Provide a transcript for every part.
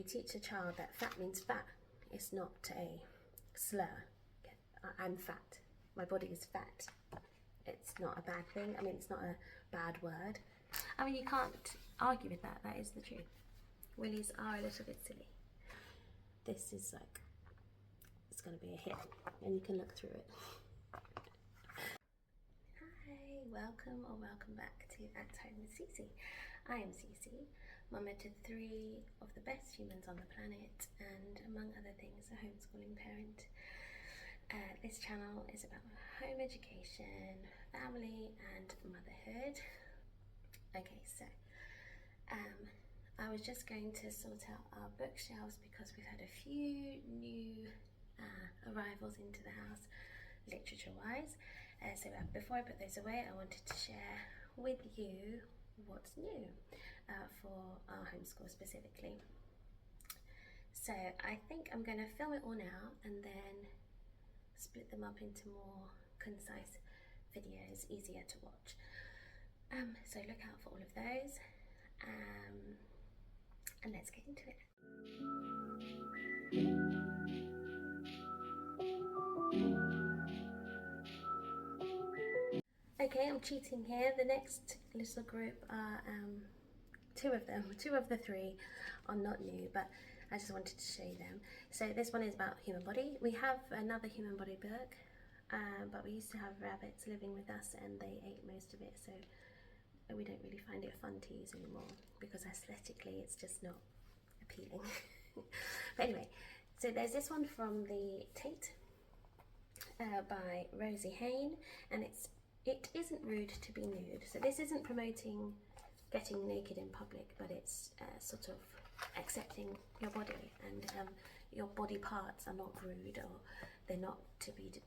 You teach a child that fat means fat. It's not a slur. I'm fat. My body is fat. It's not a bad thing. I mean, it's not a bad word. I mean, you can't argue with that. That is the truth. Willies are a little bit silly. This is like, it's going to be a hit, and you can look through it. Hi, welcome or welcome back to At Home with Cici. I am Cici, mama to 3 of the best humans on the planet, and among other things, a homeschooling parent. This channel is about home education, family, and motherhood. Okay, so I was just going to sort out our bookshelves because we've had a few new arrivals into the house, literature-wise. So before I put those away, I wanted to share with you what's new for our homeschool specifically. So I think I'm going to film it all now and then split them up into more concise videos, easier to watch. So look out for all of those, and let's get into it. Okay, I'm cheating here. The next little group are two of the 3 are not new, but I just wanted to show you them. So this one is about human body. We have another human body book, but we used to have rabbits living with us and they ate most of it, so we don't really find it fun to use anymore because aesthetically it's just not appealing. But anyway, so there's this one from the Tate by Rosie Hayne, and it isn't rude to be nude. So this isn't promoting getting naked in public, but it's sort of accepting your body, and your body parts are not rude, or they're not to be,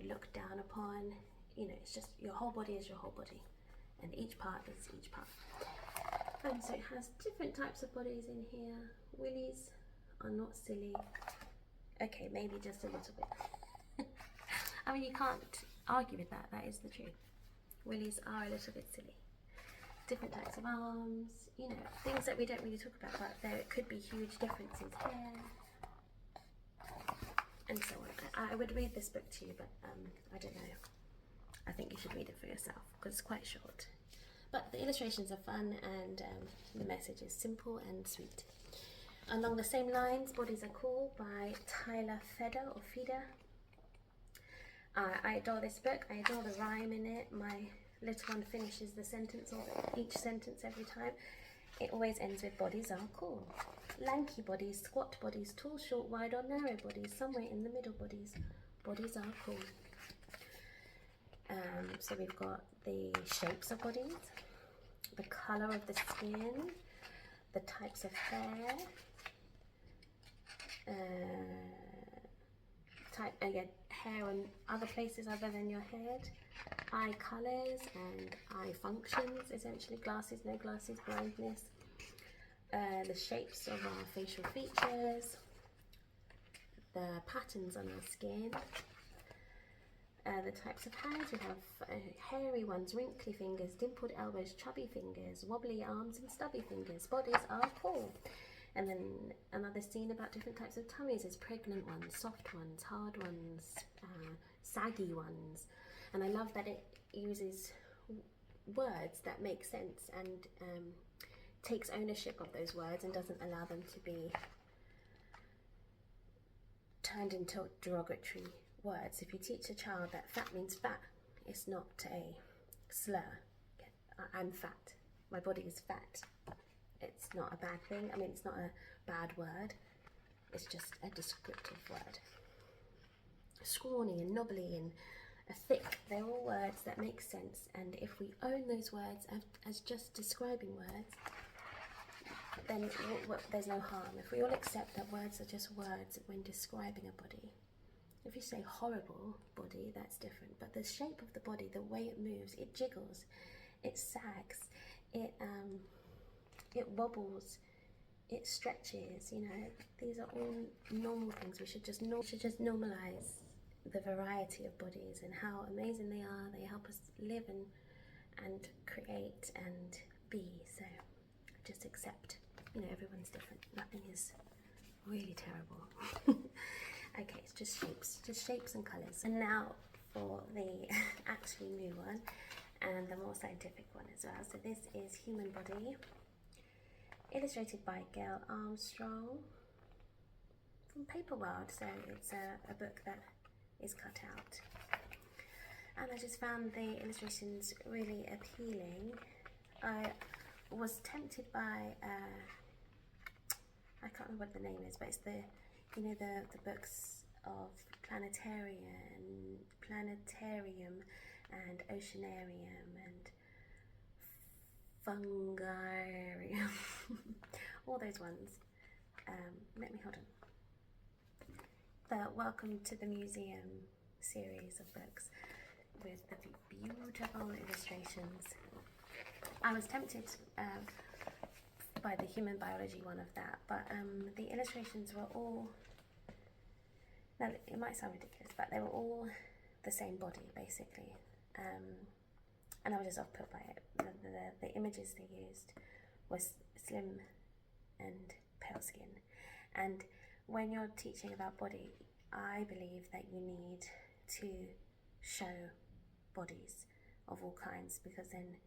looked down upon. It's just your whole body is your whole body, and each part is each part. And so it has different types of bodies in here. Willies are not silly. Okay, maybe just a little bit. I mean, you can't argue with that. That is the truth. Willies are a little bit silly. Different types of arms, things that we don't really talk about, but there could be huge differences here, and so on. I would read this book to you, but I don't know. I think you should read it for yourself because it's quite short. But the illustrations are fun, and the message is simple and sweet. Along the same lines, Bodies Are Cool by Tyler Feder. I adore this book. I adore the rhyme in it. My little one finishes the sentence, or each sentence every time. It always ends with bodies are cool. Lanky bodies, squat bodies, tall, short, wide or narrow bodies, somewhere in the middle bodies. Bodies are cool. So we've got the shapes of bodies, the colour of the skin, the types of hair, hair on other places other than your head, eye colours and eye functions, essentially glasses, no glasses, blindness, the shapes of our facial features, the patterns on our skin, the types of hands. We have hairy ones, wrinkly fingers, dimpled elbows, chubby fingers, wobbly arms and stubby fingers. Bodies are cool. And then another scene about different types of tummies is pregnant ones, soft ones, hard ones, saggy ones. And I love that it uses words that make sense and takes ownership of those words and doesn't allow them to be turned into derogatory words. If you teach a child that fat means fat, it's not a slur. I'm fat. My body is fat. It's not a bad thing. I mean, it's not a bad word. It's just a descriptive word. Scrawny and knobbly and thick, they're all words that make sense. And if we own those words as just describing words, then there's no harm. If we all accept that words are just words when describing a body. If you say horrible body, that's different. But the shape of the body, the way it moves, it jiggles, it sags, it wobbles, it stretches, these are all normal things. We should just normalize the variety of bodies and how amazing they are. They help us live and create and be. So just accept, everyone's different. Nothing is really terrible. Okay, it's just shapes and colours. And now for the actually new one and the more scientific one as well. So this is Human Body, illustrated by Gail Armstrong from Paper World. So it's a book that is cut out. And I just found the illustrations really appealing. I was tempted by, I can't remember what the name is, but it's the, you know, the books of planetarium and oceanarium and fungarium, all those ones. Let me hold on. The Welcome to the Museum series of books with the beautiful illustrations. I was tempted by the human biology one of that, but the illustrations were all, now it might sound ridiculous, but they were all the same body basically, and I was just off put by it. The images they used was slim and pale skin, and when you're teaching about body, I believe that you need to show bodies of all kinds, because then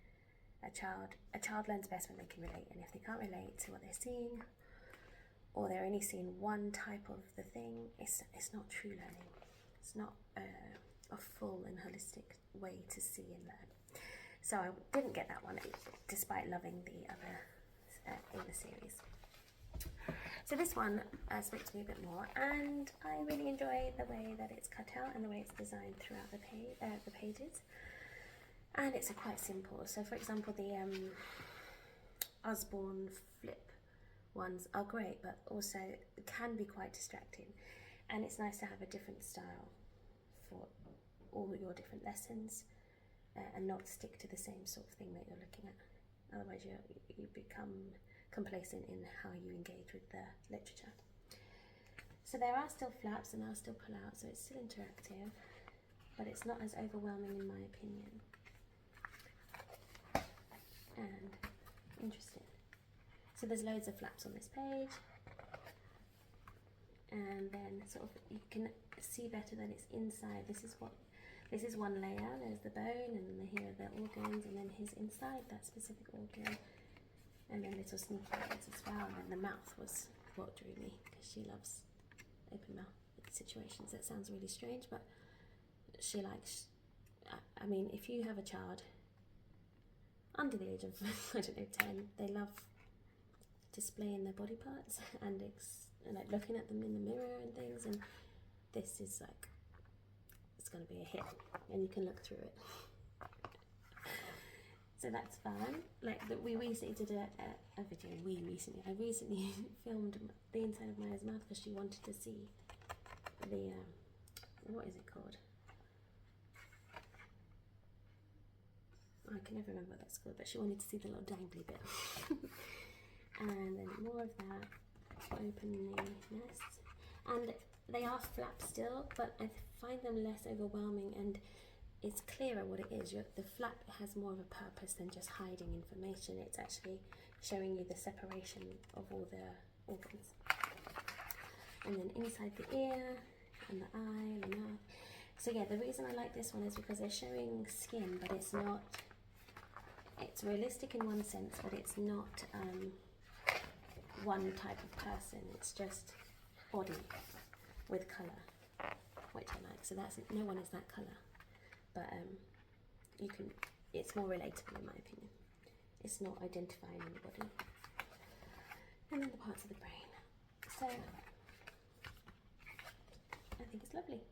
a child learns best when they can relate, and if they can't relate to what they're seeing, or they're only seeing one type of the thing, it's not true learning. It's not a full and holistic way to see and learn. So I didn't get that one, despite loving the other in the series. So this one spoke to me a bit more, and I really enjoy the way that it's cut out and the way it's designed throughout the pages. And it's quite simple. So for example, the Osborne flip ones are great, but also can be quite distracting. And it's nice to have a different style for all your different lessons, and not stick to the same sort of thing that you're looking at. Otherwise you become complacent in how you engage with the literature. So there are still flaps and there are still pull-outs, so it's still interactive, but it's not as overwhelming in my opinion. And interesting. So there's loads of flaps on this page, and then sort of you can see better that it's inside. This is one layer. There's the bone, and then here are the organs, and then he's inside that specific organ, and then little sneaky bits as well. And then the mouth was what drew me, because she loves open mouth situations. That sounds really strange, but she likes, I mean, if you have a child under the age of, I don't know, 10, they love displaying their body parts and like looking at them in the mirror and things, and this is like, it's going to be a hit, and you can look through it. So that's fun. Like we recently did a video. I recently filmed the inside of Maya's mouth because she wanted to see the what is it called? I can never remember what that's called, but she wanted to see the little dangly bit. And then more of that. Open the nest, and they are flaps still, but I find them less overwhelming, and it's clearer what it is. The flap has more of a purpose than just hiding information. It's actually showing you the separation of all the organs. And then inside the ear, and the eye, and the mouth. So yeah, the reason I like this one is because they're showing skin, but it's not, it's realistic in one sense, but it's not one type of person. It's just body with colour, which I like. So that's, no one is that colour. But you can, it's more relatable in my opinion. It's not identifying anybody. And then the parts of the brain. So I think it's lovely.